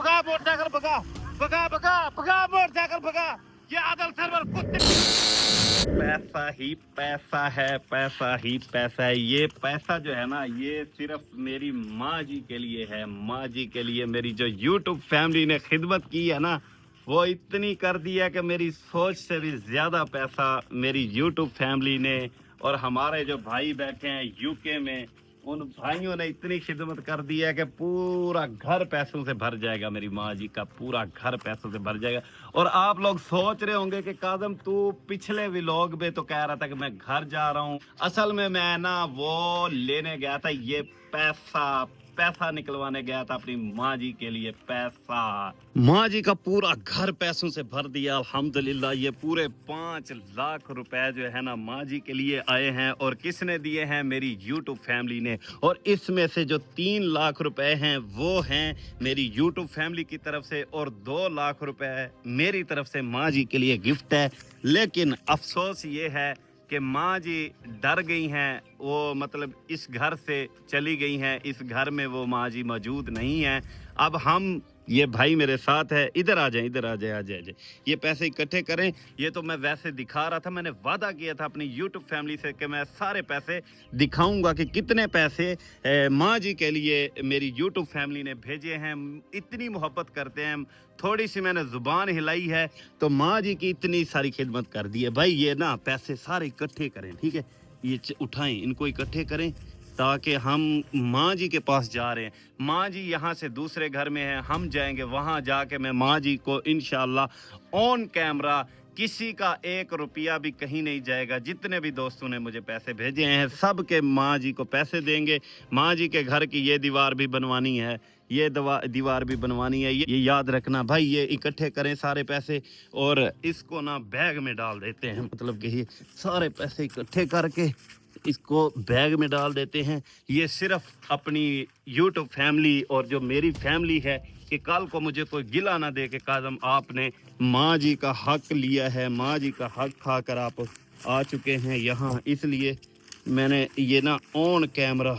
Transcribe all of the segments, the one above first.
भगा मोटरसाइकिल भगा भगा भगा भगा मोटरसाइकिल भगा। ये आदल सरवर कुत्ते। पैसा ही पैसा है, पैसा ही पैसा है। ये पैसा जो है ना, ये सिर्फ मेरी माँ जी के लिए है, माँ जी के लिए। मेरी जो यूट्यूब फैमिली ने खिदमत की है ना, वो इतनी कर दी है कि मेरी सोच से भी ज्यादा पैसा मेरी यूट्यूब फैमिली ने और हमारे जो भाई बैठे हैं यूके में, उन भाइयों ने इतनी खिदमत कर दी है कि पूरा घर पैसों से भर जाएगा। मेरी माँ जी का पूरा घर पैसों से भर जाएगा। और आप लोग सोच रहे होंगे कि कादम तू पिछले व्लॉग में तो कह रहा था कि मैं घर जा रहा हूँ। असल में मैं ना वो लेने गया था, ये पैसा पैसा निकलवाने गया था अपनी माँ जी के लिए। पैसा माँ जी का पूरा घर पैसों से भर दिया अल्हम्दुलिल्लाह। ये पूरे 5 लाख रुपए जो है ना माँ जी के लिए आए हैं। और किसने दिए हैं? मेरी यूट्यूब फैमिली ने। और इसमें से जो 3 लाख रुपए हैं वो हैं मेरी यूट्यूब फैमिली की तरफ से, और 2 लाख रुपए मेरी तरफ से माँ जी के लिए गिफ्ट है। लेकिन अफसोस ये है कि माँ जी डर गई हैं, वो मतलब इस घर से चली गई हैं। इस घर में वो माँ जी मौजूद नहीं हैं। अब हम, ये भाई मेरे साथ है, इधर आ जाए, इधर आ जाए, आ जाए। ये पैसे इकट्ठे करें। ये तो मैं वैसे दिखा रहा था, मैंने वादा किया था अपनी यूट्यूब फैमिली से कि मैं सारे पैसे दिखाऊंगा कि कितने पैसे माँ जी के लिए मेरी यूट्यूब फैमिली ने भेजे हैं। इतनी मोहब्बत करते हैं। थोड़ी सी मैंने जुबान हिलाई है तो माँ जी की इतनी सारी खिदमत कर दी है। भाई ये ना पैसे सारे इकट्ठे करें, ठीक है? ये उठाएं, इनको इकट्ठे करें ताकि हम माँ जी के पास जा रहे हैं। माँ जी यहाँ से दूसरे घर में है, हम जाएंगे वहाँ जाके मैं माँ जी को इंशाल्लाह ऑन कैमरा, किसी का 1 रुपया भी कहीं नहीं जाएगा। जितने भी दोस्तों ने मुझे पैसे भेजे हैं सब के माँ जी को पैसे देंगे। माँ जी के घर की ये दीवार भी बनवानी है, ये दीवार भी बनवानी है। ये याद रखना भाई। ये इकट्ठे करें सारे पैसे और इसको ना बैग में डाल देते हैं। मतलब कि ये सारे पैसे इकट्ठे करके इसको बैग में डाल देते हैं। ये सिर्फ अपनी यूट्यूब फैमिली और जो मेरी फैमिली है कि कल को मुझे कोई गिला ना दे कि कादम आपने माँ जी का हक लिया है, माँ जी का हक खाकर आप आ चुके हैं यहाँ। इसलिए मैंने ये ना ऑन कैमरा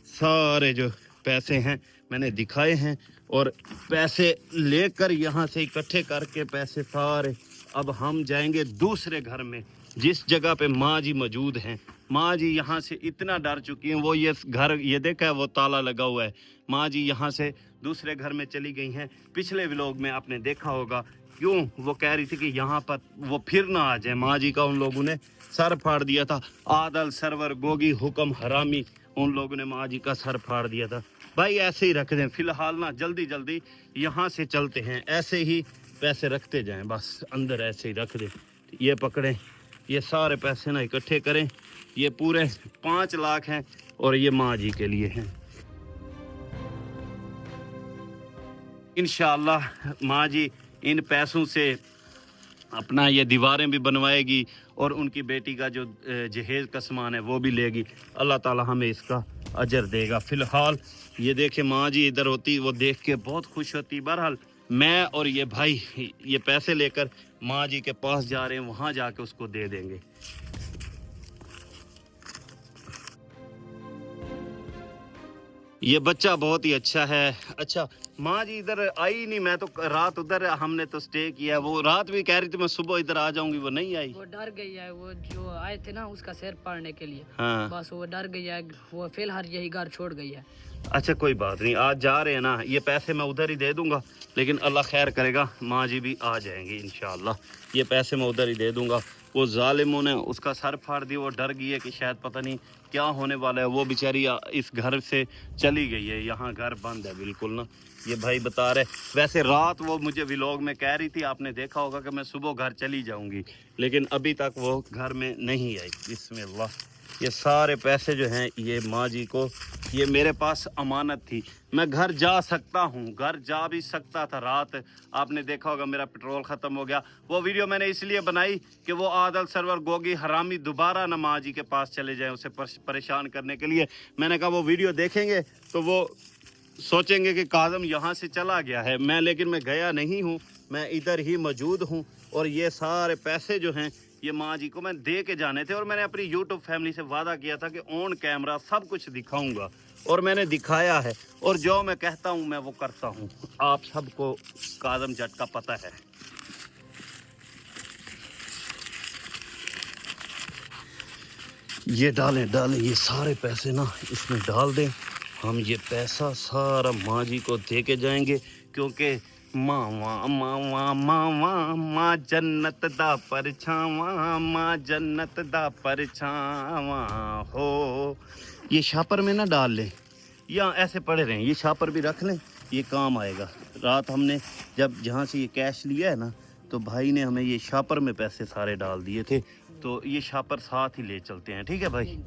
सारे जो पैसे हैं मैंने दिखाए हैं। और पैसे लेकर यहाँ से इकट्ठे करके पैसे सारे अब हम जाएंगे दूसरे घर में जिस जगह पे माँ जी मौजूद हैं। माँ जी यहाँ से इतना डर चुकी हैं, वो ये घर ये देखा है वो ताला लगा हुआ है। माँ जी यहाँ से दूसरे घर में चली गई हैं। पिछले व्लॉग में आपने देखा होगा क्यों वो कह रही थी कि यहाँ पर वो फिर ना आ जाए। माँ जी का उन लोगों ने सर फाड़ दिया था। आदल सरवर गोगी हुक्म हरामी, उन लोगों ने माँ जी का सर फाड़ दिया था। भाई ऐसे ही रख दें फिलहाल ना, जल्दी जल्दी यहाँ से चलते हैं। ऐसे ही पैसे रखते जाएं, बस अंदर ऐसे ही रख दें। ये पकड़ें, ये सारे पैसे ना इकट्ठे करें। ये पूरे 5 लाख हैं और ये माँ जी के लिए हैं। इंशाअल्लाह माँ जी इन पैसों से अपना ये दीवारें भी बनवाएगी और उनकी बेटी का जो जहेज का सामान है वो भी लेगी। अल्लाह ताला हमें इसका अजर देगा। फ़िलहाल ये देखे माँ जी इधर होती, वो देख के बहुत खुश होती। बहरहाल मैं और ये भाई ये पैसे लेकर माँ जी के पास जा रहे हैं, वहाँ जाके उसको दे देंगे। ये बच्चा बहुत ही अच्छा है। अच्छा माँ जी इधर आई नहीं, मैं तो रात उधर हमने तो स्टे किया। वो रात भी कह रही थी मैं सुबह इधर आ जाऊंगी, वो नहीं आई। वो डर गई है, वो जो आए थे ना उसका सिर पाड़ने के लिए। हाँ बस वो डर गई है, वो फिलहाल यही घर छोड़ गई है। अच्छा कोई बात नहीं, आज जा रहे हैं ना, ये पैसे मैं उधर ही दे दूंगा। लेकिन अल्लाह खैर करेगा माँ जी भी आ जाएंगी इंशाल्लाह। ये पैसे मैं उधर ही दे दूंगा। वो जालिमों ने उसका सर फाड़ दिया, वो डर गई है कि शायद पता नहीं क्या होने वाला है। वो बेचारी इस घर से चली गई है, यहाँ घर बंद है बिल्कुल ना। ये भाई बता रहे, वैसे रात वो मुझे व्लॉग में कह रही थी, आपने देखा होगा कि मैं सुबह घर चली जाऊंगी, लेकिन अभी तक वो घर में नहीं आई। बिस्मिल्लाह। ये सारे पैसे जो हैं ये माँ जी को, ये मेरे पास अमानत थी। मैं घर जा सकता हूँ, घर जा भी सकता था। रात आपने देखा होगा मेरा पेट्रोल ख़त्म हो गया। वो वीडियो मैंने इसलिए बनाई कि वो आदल सरवर गोगी हरामी दोबारा ना माँ जी के पास चले जाएं उसे परेशान करने के लिए। मैंने कहा वो वीडियो देखेंगे तो वो सोचेंगे कि काज़म यहाँ से चला गया है। लेकिन मैं गया नहीं हूँ, मैं इधर ही मौजूद हूँ। और ये सारे पैसे जो हैं ये माँ जी को मैं दे के जाने थे। और मैंने अपनी यूट्यूब फैमिली से वादा किया था कि ऑन कैमरा सब कुछ दिखाऊंगा। और मैंने दिखाया है, और जो मैं कहता हूँ मैं वो करता हूँ। आप सबको काज़म जट का पता है। ये डालें डालें, ये सारे पैसे ना इसमें डाल दें। हम ये पैसा सारा माँ जी को दे के जाएंगे, क्योंकि मावा मावा मावा माँ जन्नत दा परछावा, माँ जन्नत दा परछावा हो। ये शापर में ना डाल लें या ऐसे पड़े रहें, ये शापर भी रख लें, ये काम आएगा। रात हमने जब जहाँ से ये कैश लिया है ना, तो भाई ने हमें ये शापर में पैसे सारे डाल दिए थे, तो ये शापर साथ ही ले चलते हैं। ठीक है भाई,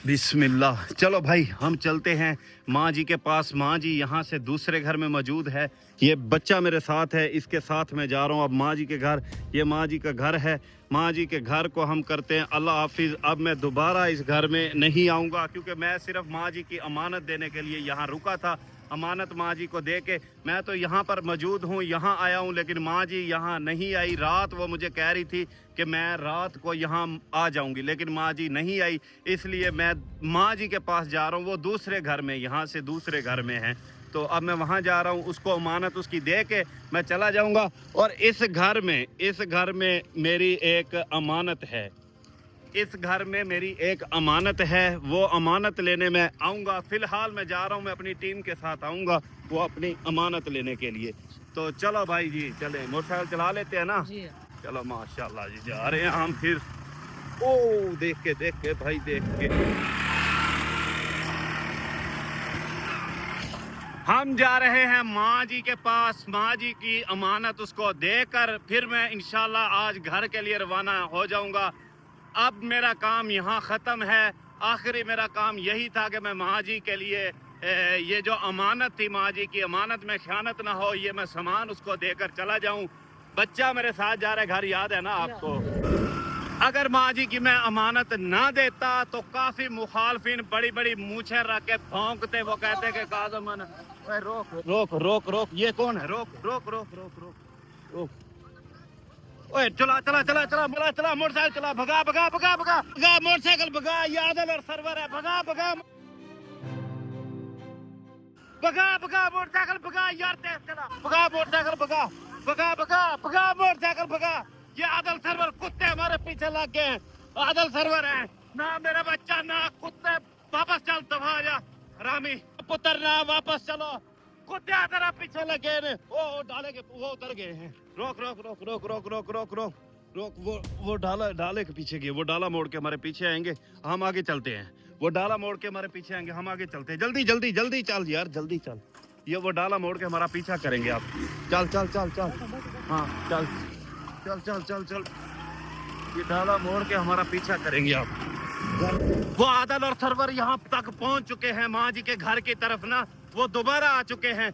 बिस्मिल्लाह। चलो भाई हम चलते हैं माँ जी के पास। माँ जी यहाँ से दूसरे घर में मौजूद है। ये बच्चा मेरे साथ है, इसके साथ मैं जा रहा हूँ अब माँ जी के घर। ये माँ जी का घर है। माँ जी के घर को हम करते हैं अल्लाह हाफिज़। अब मैं दोबारा इस घर में नहीं आऊँगा, क्योंकि मैं सिर्फ माँ जी की अमानत देने के लिए यहाँ रुका था। अमानत माँ जी को दे के मैं तो यहाँ पर मौजूद हूँ, यहाँ आया हूँ, लेकिन माँ जी यहाँ नहीं आई। रात वो मुझे कह रही थी कि मैं रात को यहाँ आ जाऊँगी, लेकिन माँ जी नहीं आई, इसलिए मैं माँ जी के पास जा रहा हूँ। वो दूसरे घर में, यहाँ से दूसरे घर में है, तो अब मैं वहाँ जा रहा हूँ। उसको अमानत उसकी दे के मैं चला जाऊँगा। और इस घर में मेरी एक अमानत है, इस घर में मेरी एक अमानत है, वो अमानत लेने मैं आऊँगा। फ़िलहाल मैं जा रहा हूँ, मैं अपनी टीम के साथ आऊँगा वो अपनी अमानत लेने के लिए। तो चलो भाई जी चलें, मोटरसाइकिल चला लेते हैं ना। जी चलो माशाल्लाह जी, जा रहे हैं हम फिर। ओ देख के भाई, देख के हम जा रहे हैं माँ जी के पास। माँ जी की अमानत उसको देकर फिर मैं इंशाल्लाह आज घर के लिए रवाना हो जाऊँगा। अब मेरा काम यहाँ ख़त्म है। आखिरी मेरा काम यही था कि मैं माँ जी के लिए ये जो अमानत थी, माँ जी की अमानत में ख़यानत ना हो, ये मैं सामान उसको देकर चला जाऊँ। बच्चा मेरे साथ जा रहा है, घर याद है ना आपको। अगर माँ जी की मैं अमानत ना देता तो काफ़ी मुखालफिन बड़ी बड़ी मूछें रख के भौंकते, वो कहते कि काज़म रोक रोक रोक रोक, ये कौन है, रोक रोक रोक रोक रोक रोक। ओए चला चला चला चला चला चला, मोटरसाइकिल चला, भगा भगा भगा भगा भगा, मोटरसाइकिल भगा, ये आदल और सरवर है, भगा भगा भगा भगा, मोटरसाइकिल भगा यार, तेज चला, भगा मोटरसाइकिल भगा भगा भगा भगा, मोटरसाइकिल भगा। ये आदल सरवर कुत्ते हमारे पीछे लग गए हैं। आदल सरवर है ना मेरा बच्चा, ना कुत्ते। वापस चल, दफा जा रामी पुत्र, ना वापस चलो, कुत्ते तेरा पीछे लगे हैं। ओ डाले के वो उतर गए हैं। रोक रोक रोक रोक रोक रोक रोक रोक रोक, वो डाले के पीछे गए, वो डाला मोड़ के हमारे पीछे आएंगे, हम आगे चलते हैं। वो डाला मोड़ के हमारे पीछे आएंगे, हम आगे चलते हैं। जल्दी जल्दी जल्दी चल यार, जल्दी चल। ये वो डाला मोड़ के हमारा पीछा करेंगे आप। चल चल चल चल, हाँ चल चल चल चल चल, ये डाला मोड़ के हमारा पीछा करेंगे आप। वो आदल और सरवर यहाँ तक पहुँच चुके हैं माँ जी के घर की तरफ ना, वो दोबारा आ चुके हैं।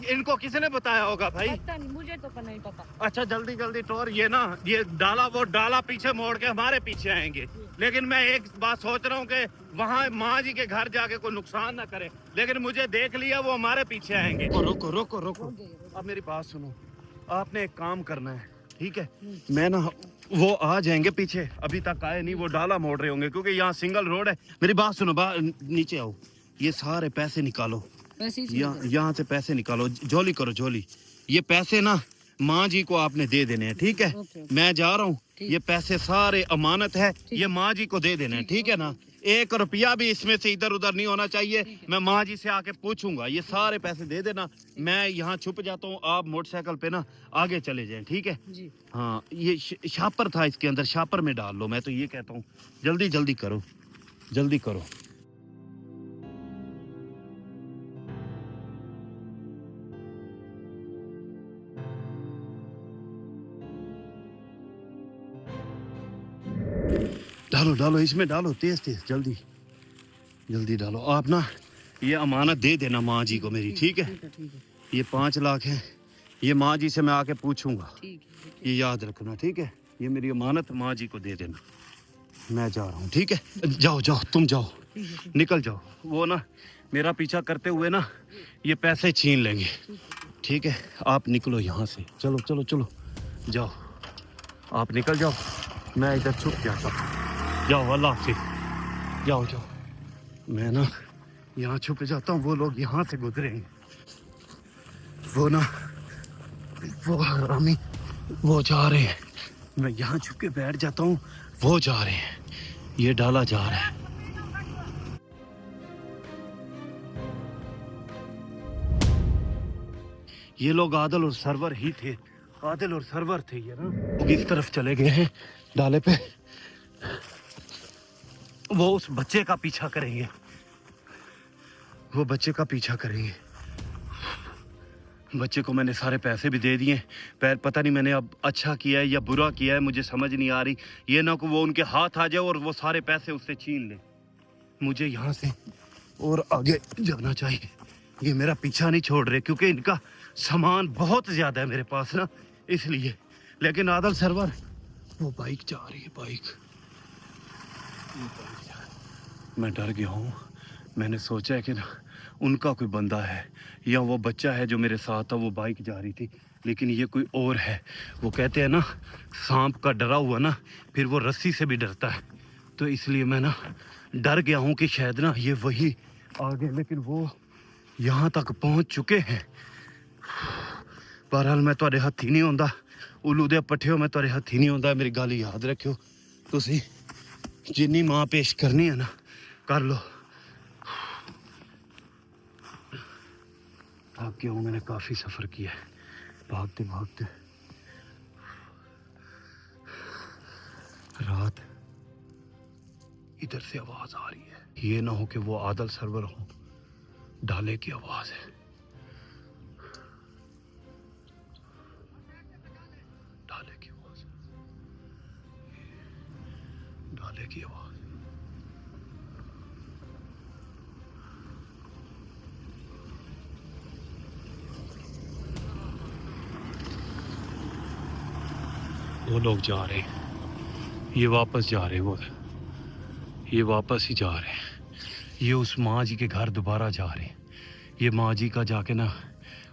इनको किसने बताया होगा भाई? पता नहीं, मुझे तो नहीं पता। अच्छा जल्दी जल्दी टोर, ये ना ये डाला पीछे मोड़ के हमारे पीछे आएंगे। लेकिन मैं एक बात सोच रहा हूँ कि वहाँ माँ जी के घर जाके कोई नुकसान ना करे, लेकिन मुझे देख लिया वो हमारे पीछे आएंगे। रोको रोको रोको, अब मेरी बात सुनो, आपने एक काम करना है, ठीक है? मैं ना वो आ जाएंगे पीछे, अभी तक आए नहीं, वो डाला मोड़ रहे होंगे क्योंकि यहाँ सिंगल रोड है। मेरी बात सुनो, नीचे आओ, ये सारे पैसे निकालो, यहाँ से पैसे निकालो, झोली करो झोली। ये पैसे ना माँ जी को आपने दे देने हैं, ठीक है? मैं जा रहा हूँ, ये पैसे सारे अमानत है, ये माँ जी को दे देने हैं, ठीक है ना? 1 रुपया भी इसमें से इधर उधर नहीं होना चाहिए। मैं माँ जी से आके पूछूंगा, ये सारे पैसे दे देना। मैं यहाँ छुप जाता हूँ, आप मोटरसाइकिल पे ना आगे चले जाएं, ठीक है? हाँ, ये शापर था, इसके अंदर शापर में डाल लो। मैं तो ये कहता हूँ जल्दी जल्दी करो, जल्दी करो। डालो डालो, इसमें डालो, तेज तेज, जल्दी जल्दी डालो। आप ना ये अमानत दे देना माँ जी को मेरी, ठीक है? ये 5 लाख है, ये माँ जी से मैं आके पूछूंगा, ये याद रखना, ठीक है? ये मेरी अमानत माँ जी को दे देना। मैं जा रहा हूँ, ठीक है? जाओ जाओ, तुम जाओ, निकल जाओ। वो ना मेरा पीछा करते हुए ना ये पैसे छीन लेंगे, ठीक है? आप निकलो यहाँ से, चलो चलो चलो, जाओ, आप निकल जाओ, मैं इधर छुप जाता हूँ। जाओ, अल्लाह हाफिज़, जाओ जाओ। मैं ना यहाँ छुप जाता हूँ, वो लोग यहाँ से गुजरेंगे। वो ना, वो हरामी वो जा रहे हैं, मैं यहाँ छुप के बैठ जाता हूँ, वो जा रहे हैं, ये डाला जा रहा है। ये लोग आदिल और सरवर ही थे, आदिल और सरवर थे ये ना। वो इस तरफ चले गए हैं डाले पे, वो उस बच्चे का पीछा करेंगे, वो बच्चे का पीछा करेंगे। बच्चे को मैंने सारे पैसे भी दे दिए, पता नहीं मैंने अब अच्छा किया है या बुरा किया है, मुझे समझ नहीं आ रही। ये ना कि वो उनके हाथ आ जाए और वो सारे पैसे उससे छीन ले। मुझे यहाँ से और आगे जाना चाहिए। ये मेरा पीछा नहीं छोड़ रहे क्योंकि इनका सामान बहुत ज़्यादा है मेरे पास ना, इसलिए। लेकिन आदिल सरवर, वो बाइक जा रही है, बाइक। मैं डर गया हूँ। मैंने सोचा है कि ना उनका कोई बंदा है या वो बच्चा है जो मेरे साथ था, वो बाइक जा रही थी, लेकिन ये कोई और है। वो कहते हैं ना, सांप का डरा हुआ ना फिर वो रस्सी से भी डरता है, तो इसलिए मैं ना डर गया हूँ कि शायद ना ये वही आ गए, लेकिन वो यहाँ तक पहुँच चुके हैं। बहरहाल मैं तुहाडे हत्थी नहीं होंदा, उल्लू दे पट्ठिओ मैं तुहाडे हत्थी नहीं होंदा। मेरी गल याद रखियो, तुसी जिन्नी मां पेश करनी है ना कर लो। भाग गया हूँ, मैंने काफ़ी सफ़र किया है भागते भागते। रात, इधर से आवाज़ आ रही है, ये ना हो कि वो आदिल सरवर हो, डाले की आवाज़ है। डाले की आवाज़, डाले की आवाज़। वो लोग जा रहे हैं, ये वापस जा रहे हैं, वो ये वापस ही जा रहे हैं। ये उस माँ जी के घर दोबारा जा रहे हैं। ये माँ जी का जाके ना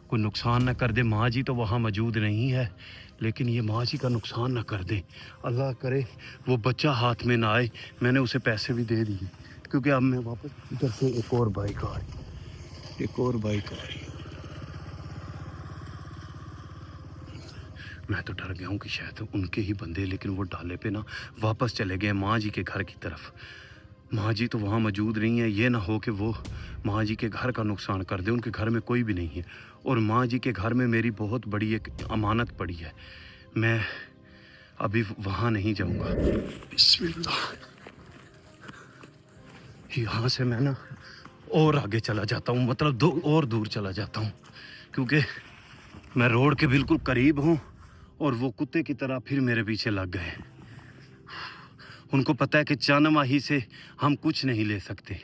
कोई नुकसान ना कर दे। माँ जी तो वहाँ मौजूद नहीं है, लेकिन ये माँ जी का नुकसान ना कर दे। अल्लाह करे वो बच्चा हाथ में ना आए। मैंने उसे पैसे भी दे दिए, क्योंकि अब मैं वापस इधर से एक और बाइक आ रही, एक और बाइक आ रही। मैं तो डर गया हूँ कि शायद उनके ही बंदे, लेकिन वो डाले पे ना वापस चले गए माँ जी के घर की तरफ। माँ जी तो वहाँ मौजूद नहीं है, ये ना हो कि वो माँ जी के घर का नुकसान कर दे। उनके घर में कोई भी नहीं है, और माँ जी के घर में मेरी बहुत बड़ी एक अमानत पड़ी है। मैं अभी वहाँ नहीं जाऊँगा। बिस्मिल्लाह। यहाँ से मैं ना और आगे चला जाता हूँ, मतलब दो और दूर चला जाता हूँ, क्योंकि मैं रोड के बिल्कुल करीब हूँ और वो कुत्ते की तरह फिर मेरे पीछे लग गए। उनको पता है कि चानमाही से हम कुछ नहीं ले सकते।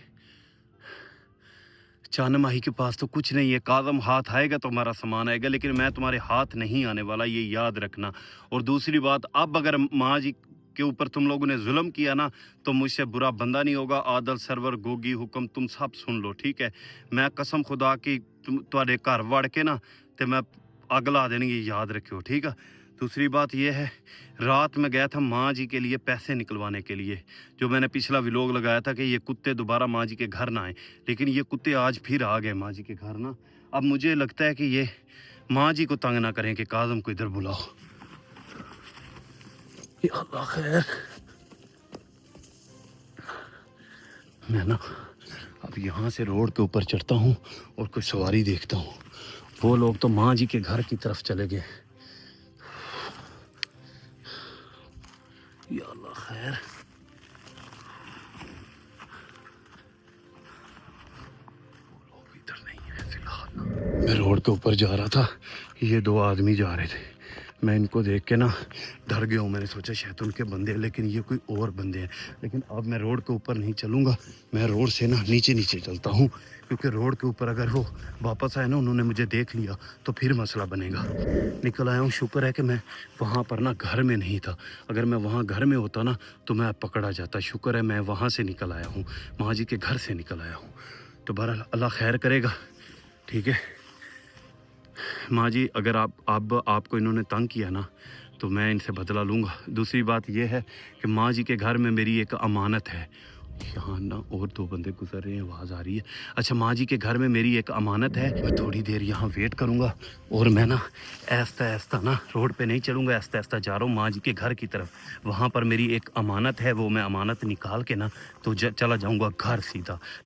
चानमाही के पास तो कुछ नहीं है। काज़म हाथ आएगा तो हमारा सामान आएगा, लेकिन मैं तुम्हारे हाथ नहीं आने वाला, ये याद रखना। और दूसरी बात, अब अगर माँ जी के ऊपर तुम लोगों ने जुल्म किया ना, तो मुझसे बुरा बंदा नहीं होगा। आदिल सरवर, गोगी, हुक्म, तुम सब सुन लो, ठीक है। मैं कसम खुदा की तुम्हारे घर वड़ के ना तो मैं अग ला देनी, याद रखियो, ठीक है। दूसरी बात यह है, रात में गया था माँ जी के लिए पैसे निकलवाने के लिए, जो मैंने पिछला व्लॉग लगाया था कि ये कुत्ते दोबारा माँ जी के घर ना आए, लेकिन ये कुत्ते आज फिर आ गए माँ जी के घर ना। अब मुझे लगता है कि ये माँ जी को तंग ना करें कि काज़म को इधर बुलाओ। या अल्लाह खैर। मैं ना अब यहाँ से रोड के ऊपर चढ़ता हूँ और कोई सवारी देखता हूँ। वो लोग तो माँ जी के घर की तरफ चले गए। या अल्लाह खैर। वो लोग इधर नहीं है फिलहाल। मैं रोड के ऊपर जा रहा था, ये दो आदमी जा रहे थे। मैं इनको देख के ना डर गया हूँ। मैंने सोचा शायद उनके बंदे हैं, लेकिन ये कोई और बंदे हैं। लेकिन अब मैं रोड के ऊपर नहीं चलूँगा, मैं रोड से ना नीचे नीचे चलता हूँ, क्योंकि रोड के ऊपर अगर वो वापस आए ना, उन्होंने मुझे देख लिया तो फिर मसला बनेगा। निकल आया हूँ, शुक्र है कि मैं वहाँ पर ना घर में नहीं था। अगर मैं वहाँ घर में होता ना तो मैं पकड़ा जाता। शुक्र है मैं वहाँ से निकल आया हूँ, माँ जी के घर से निकल आया हूँ। तो बहरहाल अल्लाह खैर करेगा, ठीक है। माँ जी, अगर आपको इन्होंने तंग किया ना तो मैं इनसे बदला लूँगा। दूसरी बात यह है कि माँ जी के घर में मेरी एक अमानत है, यहाँ ना और दो बंदे गुजर रहे हैं, आवाज़ आ रही है। अच्छा, माँ जी के घर में मेरी एक अमानत है, मैं थोड़ी देर यहाँ वेट करूँगा और मैं ना ऐसा ऐसा ना रोड पे नहीं चलूँगा, ऐसा ऐसा जा रहा हूँ माँ जी के घर की तरफ। वहाँ पर मेरी एक अमानत है, वो मैं अमानत निकाल के ना तो चला जाऊँगा घर सीधा।